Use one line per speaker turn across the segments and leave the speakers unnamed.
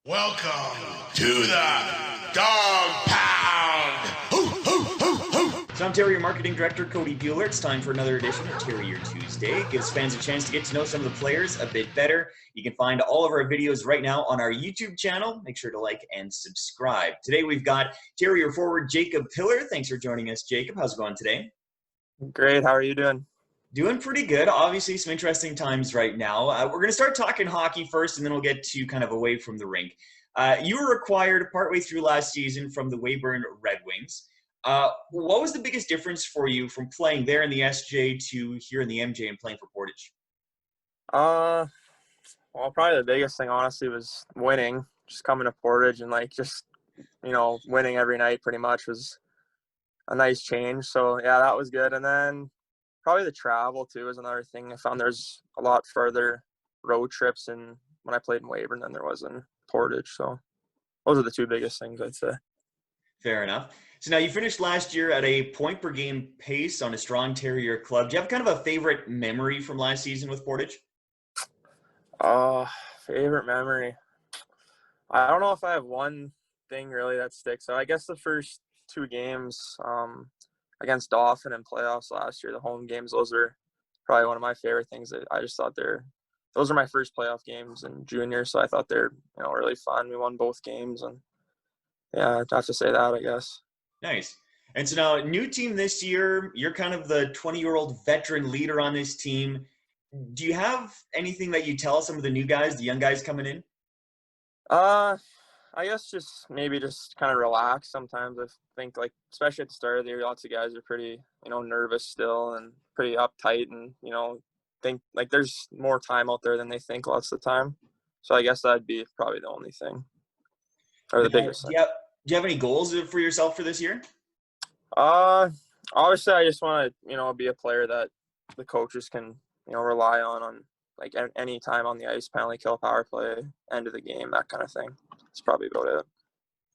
Welcome to the Dog Pound. Hoo, hoo, hoo, hoo.
So I'm Terrier Marketing Director Cody Bueller. It's time for another edition of Terrier Tuesday. It gives fans a chance to get to know some of the players a bit better. You can find all of our videos right now on our YouTube channel. Make sure to like and subscribe. Today we've got Terrier forward Jacob Pillar. Thanks for joining us, Jacob. How's it going today?
Great. How are you doing?
Doing pretty good. Obviously, some interesting times right now. We're going to start talking hockey first, and then we'll get to kind of away from the rink. You were acquired partway through last season from the Weyburn Red Wings. What was the biggest difference for you from playing there in the SJ to here in the MJ and playing for Portage?
Well, probably the biggest thing, honestly, was winning. Just coming to Portage and, winning every night pretty much was a nice change. So, yeah, that was good. And then probably the travel, too, is another thing. I found there's a lot further road trips when I played in Weyburn than there was in Portage. So those are the two biggest things, I'd say.
Fair enough. So now you finished last year at a point per game pace on a strong Terrier club. Do you have kind of a favorite memory from last season with Portage?
Favorite memory. I don't know if I have one thing really that sticks. So I guess the first two games against Dauphin in playoffs last year, the home games, those are probably one of my favorite things. That I just thought those are my first playoff games in junior, so I thought they're really fun. We won both games, and yeah, I'd have to say that, I guess.
Nice. And so now, new team this year, you're kind of the 20-year-old veteran leader on this team. Do you have anything that you tell some of the new guys, the young guys coming in?
I guess just kind of relax sometimes. I think, especially at the start of the year, lots of guys are pretty, nervous still and pretty uptight and, think there's more time out there than they think lots of the time. So I guess that'd be probably the only thing or the biggest thing.
Do you have any goals for yourself for this year?
Obviously I just want to, be a player that the coaches can, rely on any time on the ice, penalty kill, power play, end of the game, that kind of thing. That's probably about it.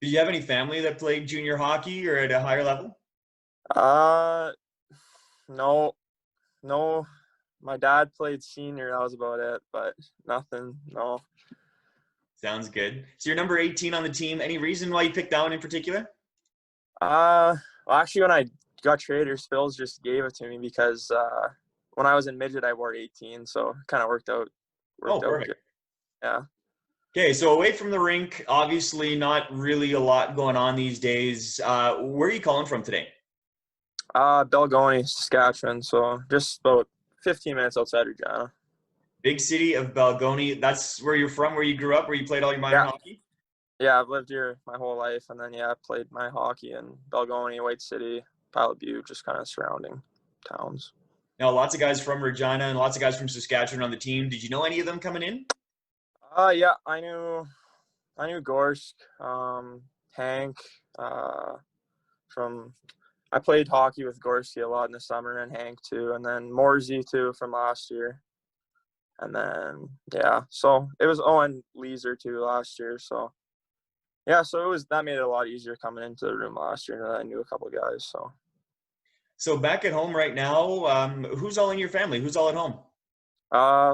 Did you have any family that played junior hockey or at a higher level?
No. My dad played senior. That was about it, but nothing. No.
Sounds good. So you're number 18 on the team. Any reason why you picked that one in particular?
Well, actually, when I got traded, Spills just gave it to me because when I was in midget, I wore 18, so it kind of worked out.
Perfect.
Good. Yeah.
Okay, so away from the rink, obviously not really a lot going on these days. Where are you calling from today?
Belgoni, Saskatchewan, so just about 15 minutes outside Regina.
Big city of Belgoni. That's where you're from, where you grew up, where you played all your minor hockey?
Yeah, I've lived here my whole life, and then, I played my hockey in Belgoni, White City, Pilot Butte, just kind of surrounding towns.
Now, lots of guys from Regina and lots of guys from Saskatchewan on the team. Did you know any of them coming in?
Yeah, I knew Gorsk, Hank, I played hockey with Gorski a lot in the summer, and Hank too, and then Morsey too from last year. And then, so it was Owen Leeser too last year. So, so that made it a lot easier coming into the room last year, and I knew a couple of guys.
So back at home right now, who's all in your family? Who's all at home?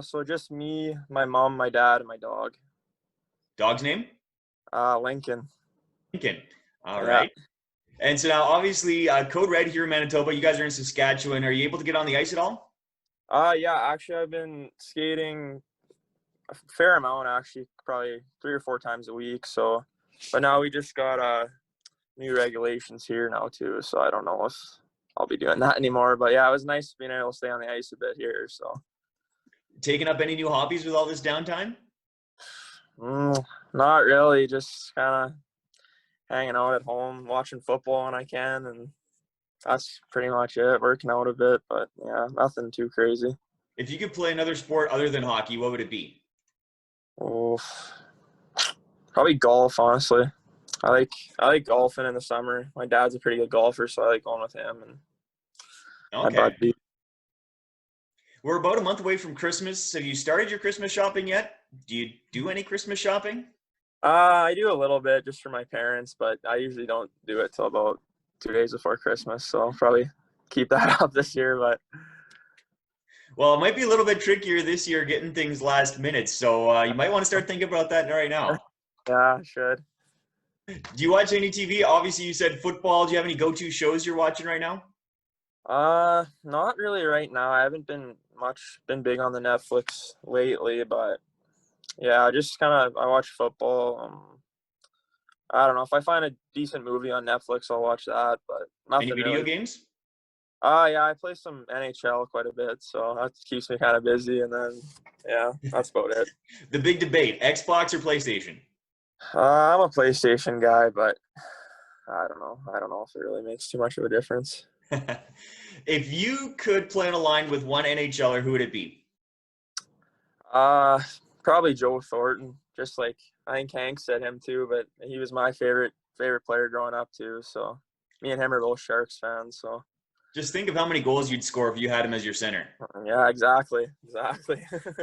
So just me, my mom, my dad, and my dog.
Dog's name?
Lincoln.
Lincoln. All right. And so now, obviously, Code Red here in Manitoba. You guys are in Saskatchewan. Are you able to get on the ice at all?
Yeah, actually, I've been skating a fair amount, actually, probably 3 or 4 times a week. So, but now we just got new regulations here now too. So I don't know if I'll be doing that anymore. But yeah, it was nice being able to stay on the ice a bit here. So,
taking up any new hobbies with all this downtime?
Not really. Just kind of hanging out at home, watching football when I can, and that's pretty much it. Working out a bit, but yeah, nothing too crazy.
If you could play another sport other than hockey, what would it be?
Oh, probably golf, honestly. I like golfing in the summer. My dad's a pretty good golfer, so I like going with him. And
okay. We're about a month away from Christmas. Have you started your Christmas shopping yet? Do you do any Christmas shopping?
I do a little bit just for my parents, but I usually don't do it till about 2 days before Christmas. So I'll probably keep that up this year. But
well, it might be a little bit trickier this year getting things last minute. So you might want to start thinking about that right now.
Yeah, I should.
Do you watch any TV? Obviously, you said football. Do you have any go-to shows you're watching right now?
Not really right now. I haven't been big on the Netflix lately, but yeah, I watch football. I don't know, if I find a decent movie on Netflix, I'll watch that, but
Any
nothing
video
really.
games?
Yeah, I play some NHL quite a bit, so that keeps me kind of busy, and then yeah, that's about it.
The big debate: Xbox or PlayStation?
I'm a PlayStation guy, but I don't know. I don't know if it really makes too much of a difference.
If you could play on a line with one NHLer, who would it be?
Uh, Probably Joe Thornton. Just like I think Hank said him too, but he was my favorite player growing up too. So me and him are both Sharks fans. So
Just think of how many goals you'd score if you had him as your center.
yeah, exactly.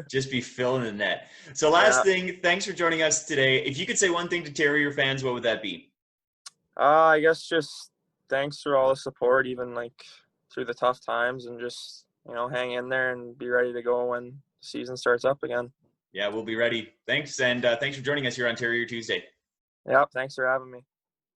Just be filling the net. So last thing, thanks for joining us today. If you could say one thing to Terrier fans, what would that be?
I guess just thanks for all the support, even like through the tough times, and just hang in there and be ready to go when the season starts up again.
Yeah, we'll be ready. Thanks, and thanks for joining us here on Terrier Tuesday.
Yep, thanks for having me.